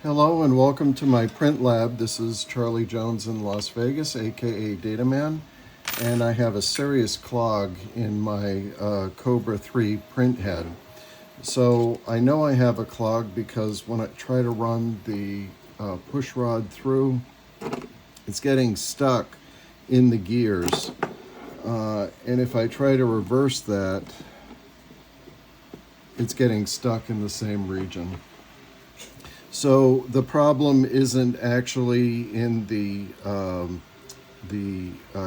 Hello and welcome to my print lab. This is Charlie Jones in Las Vegas, aka Dataman, and I have a serious clog in my Kobra 3 print head. So I know I have a clog because when I try to run the push rod through, it's getting stuck in the gears. And if I try to reverse that, it's getting stuck in the same region. So the problem isn't actually in the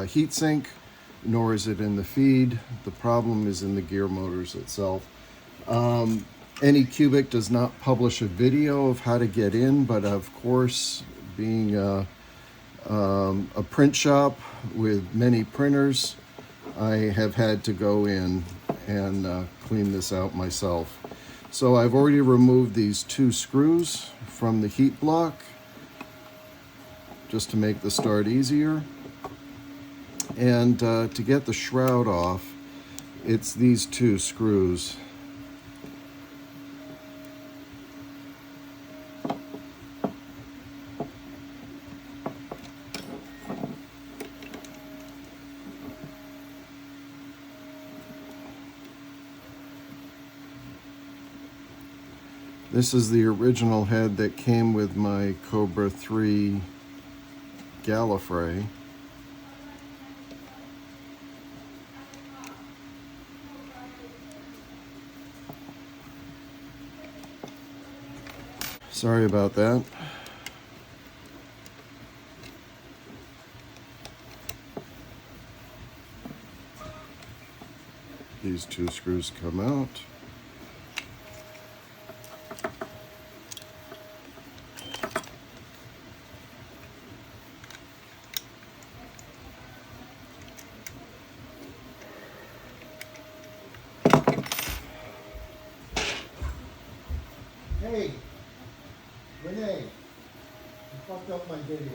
heat sink, nor is it in the feed. The problem is in the gear motors itself. Anycubic does not publish a video of how to get in, but of course, being a print shop with many printers, I have had to go in and clean this out myself. So I've already removed these two screws from the heat block just to make the start easier. And to get the shroud off, it's these two screws. This is the original head that came with my Kobra 3 Gallifrey. Sorry about that. These two screws come out. Hey, Renee, you fucked up my video.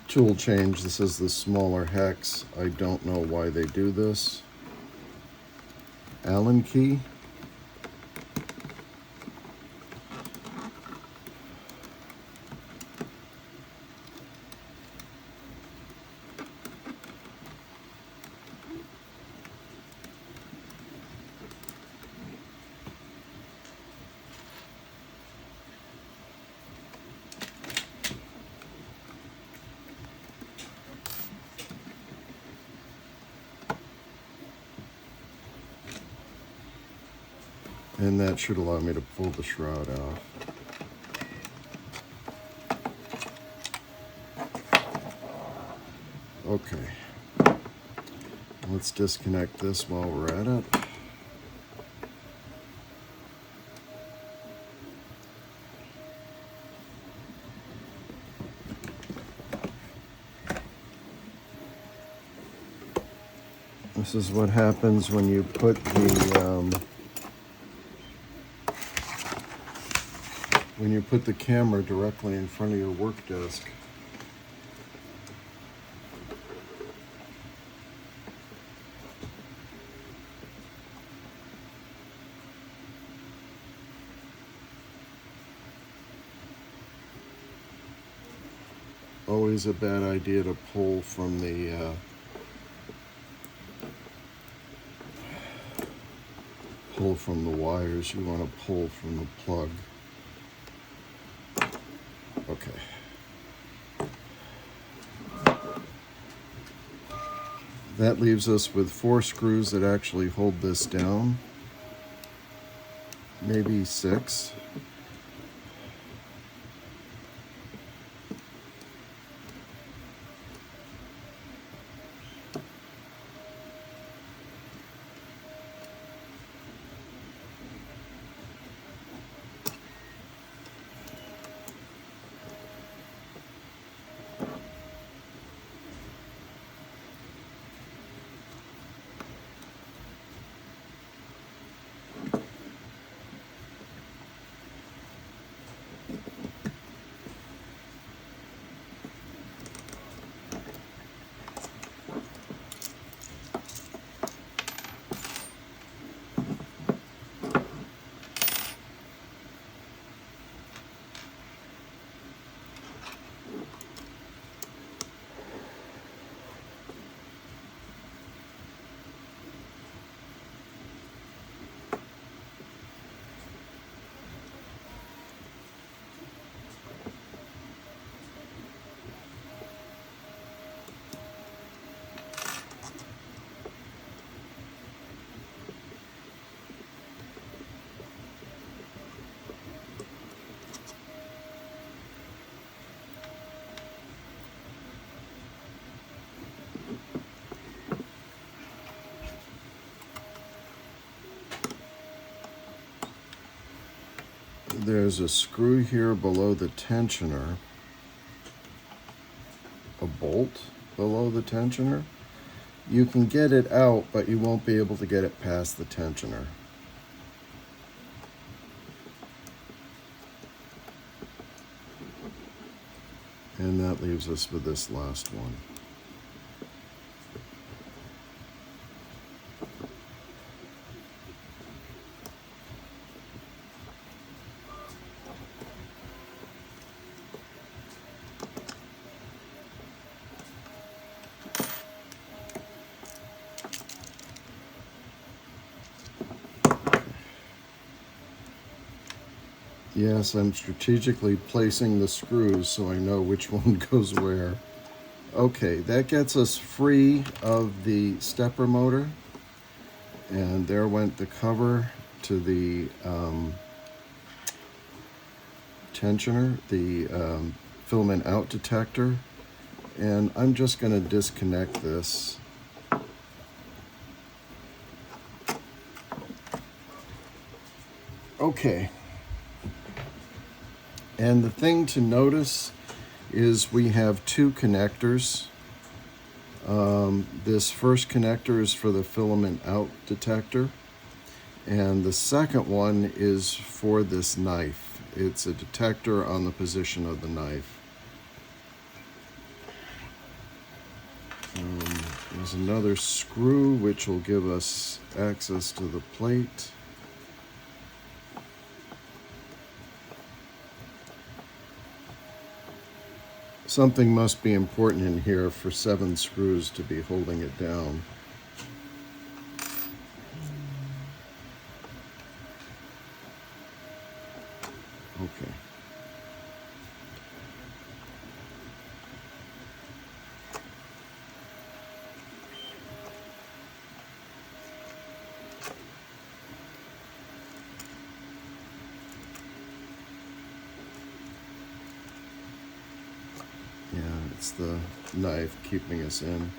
Tool change. This is the smaller hex. I don't know why they do this. Allen key. And that should allow me to pull the shroud off. Okay. Let's disconnect this while we're at it. This is what happens when you put the camera directly in front of your work desk. always a bad idea to pull from the wires. You want to pull from the plug. Okay. That leaves us with 4 screws that actually hold this down. Maybe 6. There's a screw here below the tensioner, a bolt below the tensioner. You can get it out, but you won't be able to get it past the tensioner. And that leaves us with this last one. Yes, I'm strategically placing the screws so I know which one goes where. Okay, that gets us free of the stepper motor. And there went the cover to the tensioner, the filament out detector. And I'm just going to disconnect this. Okay. And the thing to notice is we have 2 connectors. This first connector is for the filament out detector, and the second one is for this knife. It's a detector on the position of the knife. There's another screw which will give us access to the plate. Something must be important in here for 7 screws to be holding it down. Okay. Yeah, it's the knife keeping us in.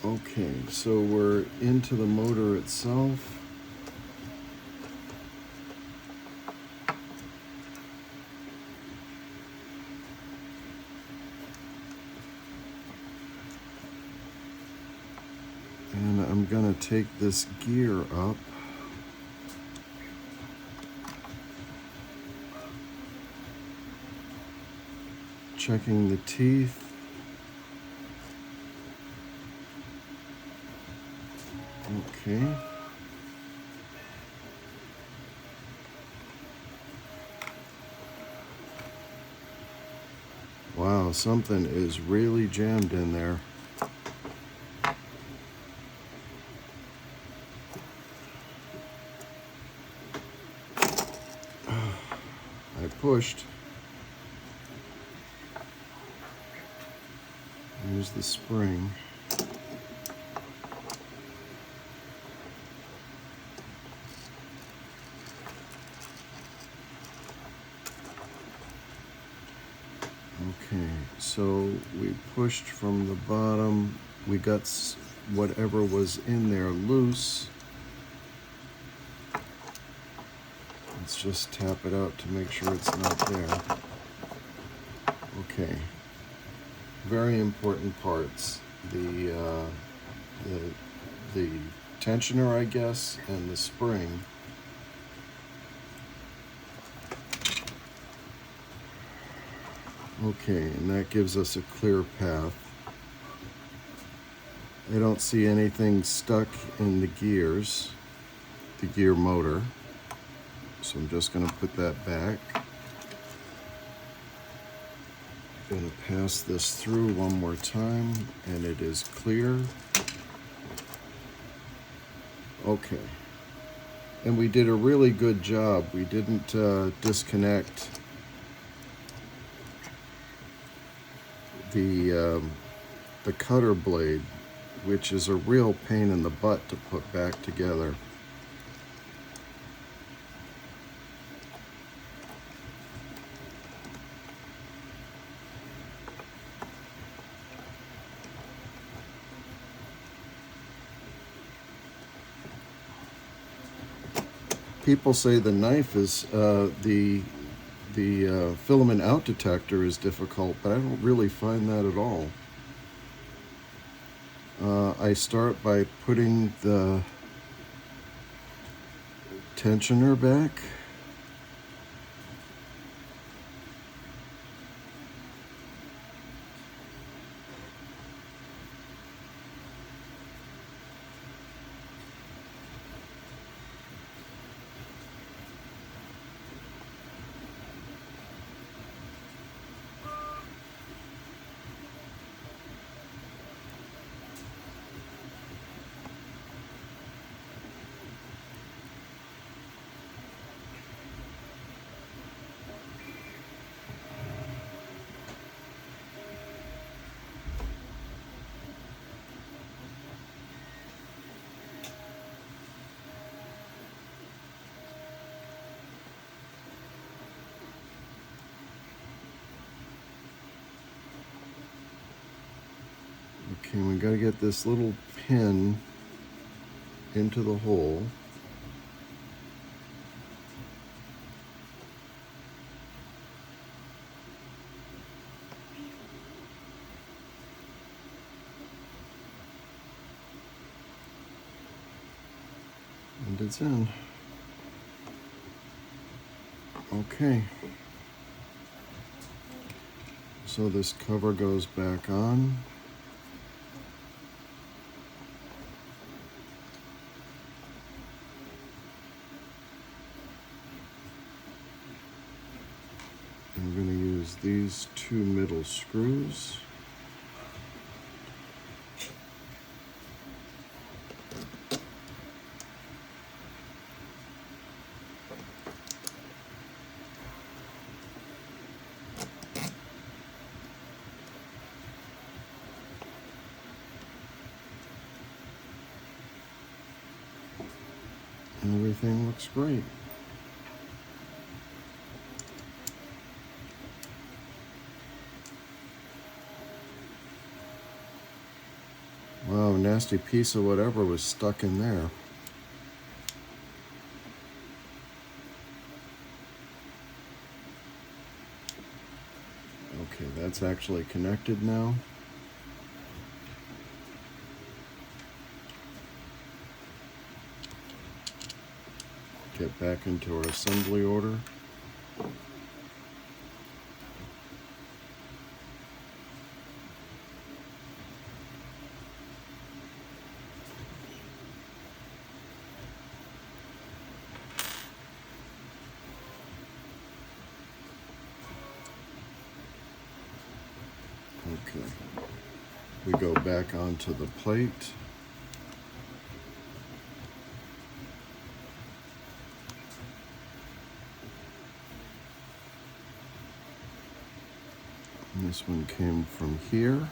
Okay, so we're into the motor itself. And I'm gonna take this gear up. Checking the teeth. Okay. Wow, something is really jammed in there. I pushed. Here's the spring. Okay, so we pushed from the bottom. We got whatever was in there loose. Let's just tap it out to make sure it's not there. Okay. Very important parts. The tensioner, I guess, and the spring. Okay, and that gives us a clear path. I don't see anything stuck in the gears, the gear motor. So I'm just going to put that back. I'm going to pass this through one more time, and it is clear. Okay. And we did a really good job. We didn't disconnect the cutter blade, which is a real pain in the butt to put back together. People say the knife is the filament out detector is difficult, but I don't really find that at all. I start by putting the tensioner back. Okay, we got to get this little pin into the hole. And it's in. Okay. So this cover goes back on. I'm going to use these two middle screws. Everything looks great. Wow, a nasty piece of whatever was stuck in there. Okay, that's actually connected now. Get back into our assembly order. Okay. We go back onto the plate. And this one came from here.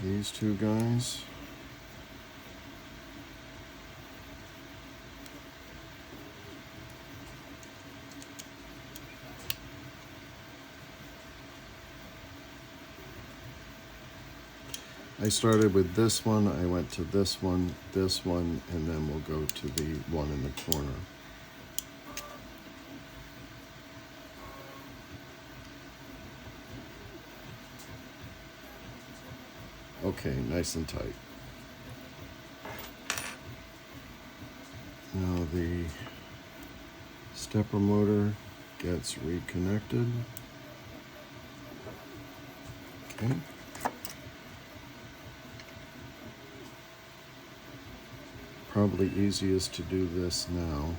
These two guys. I started with this one, I went to this one, and then we'll go to the one in the corner. Okay, nice and tight. Now the stepper motor gets reconnected. Okay. Probably easiest to do this now.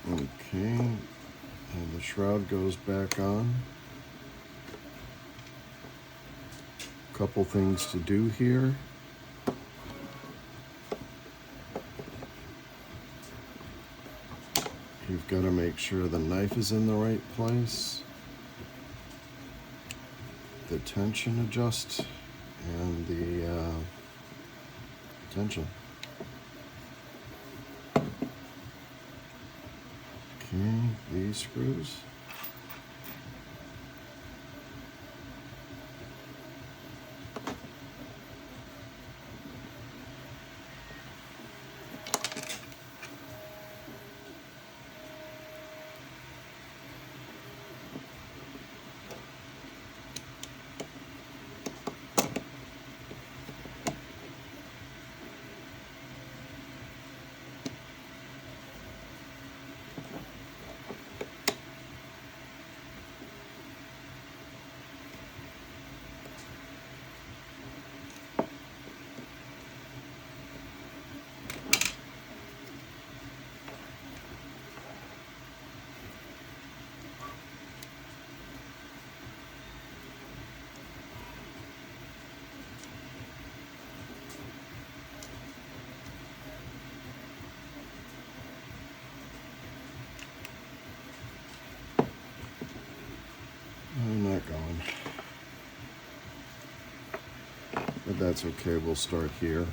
Okay, and the shroud goes back on. Couple things to do here. You've got to make sure the knife is in the right place, the tension adjust, and the tension. Okay, these screws. I'm not going. But that's okay, we'll start here.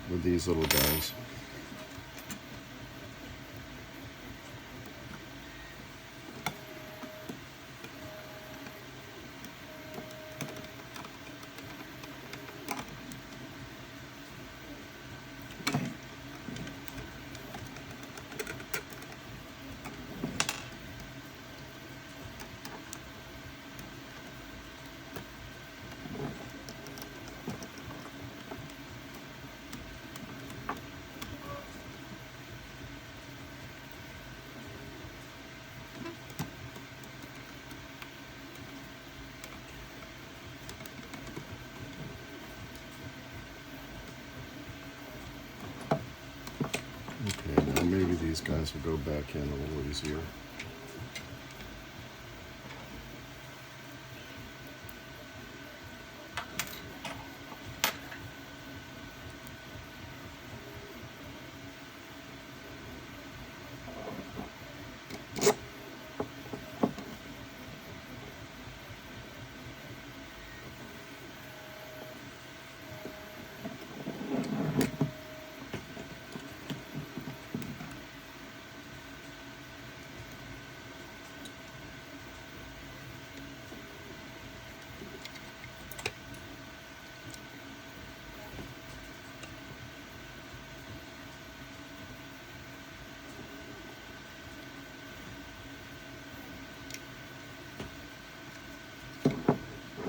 With these little guys. Okay, now maybe these guys will go back in a little easier.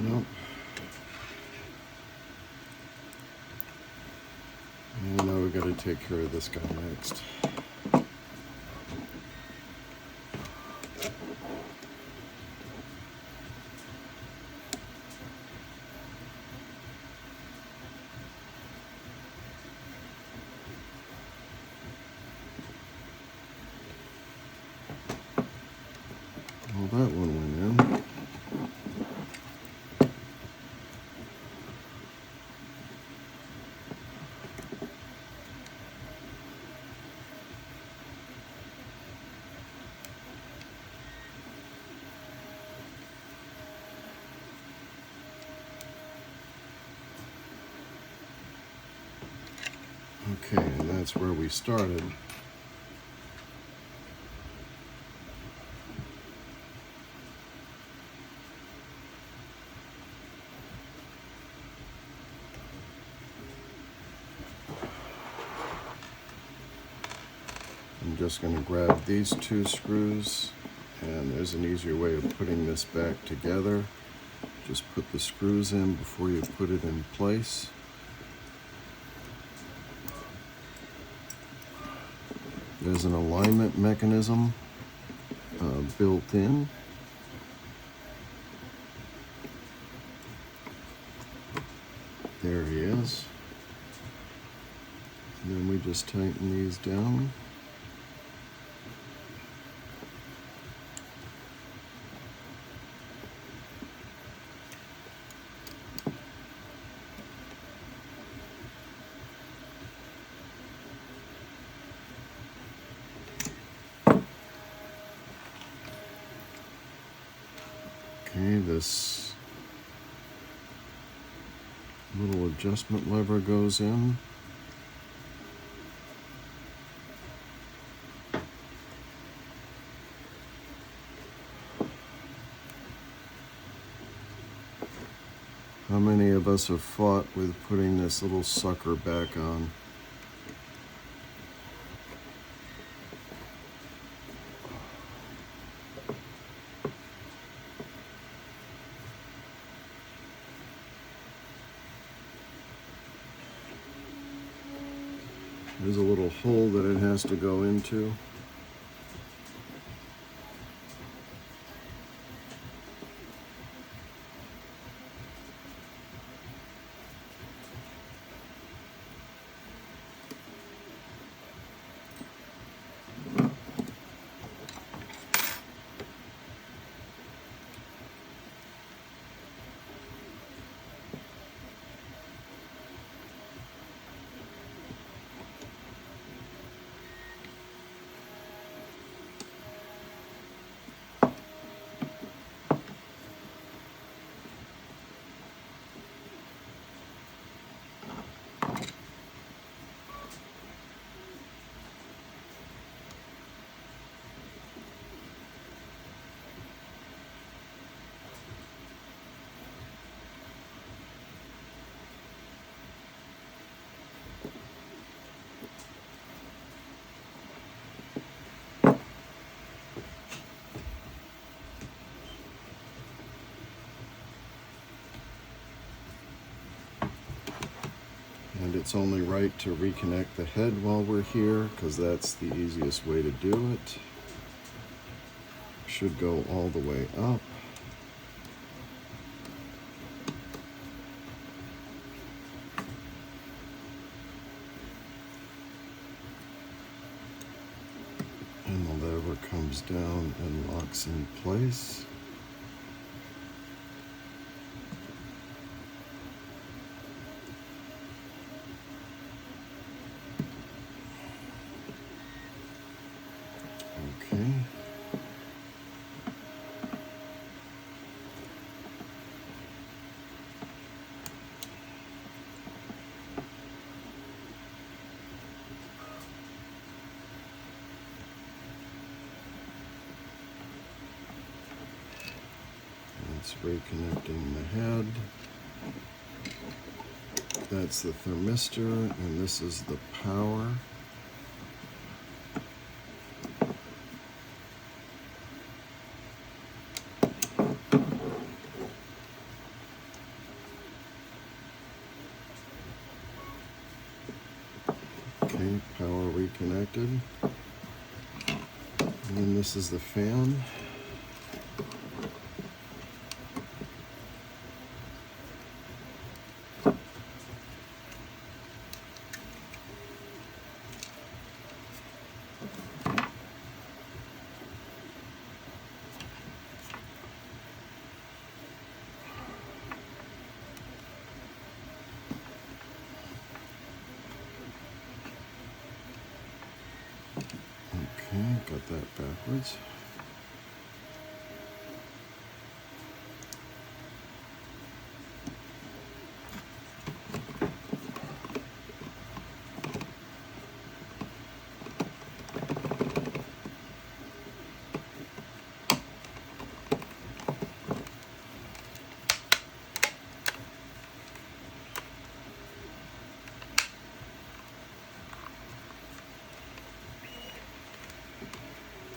Yep. And now we've got to take care of this guy next. Well, that one went in. Okay, and that's where we started. I'm just going to grab these two screws, and there's an easier way of putting this back together. Just put the screws in before you put it in place. There's an alignment mechanism built in. There he is. And then we just tighten these down. Okay, this little adjustment lever goes in. How many of us have fought with putting this little sucker back on? There's a little hole that it has to go into. And it's only right to reconnect the head while we're here, because that's the easiest way to do it. Should go all the way up. And the lever comes down and locks in place. Okay. That's reconnecting the head. That's the thermistor, and this is the power. connected. And then this is the fan. Okay, got that backwards.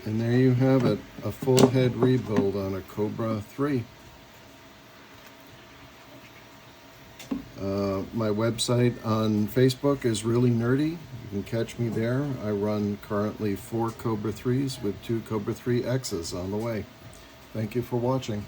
And there you have it, a full head rebuild on a Kobra 3. My website on Facebook is Really Nerdy. You can catch me there. I run currently 4 Kobra 3s with 2 Kobra 3 X's on the way. Thank you for watching.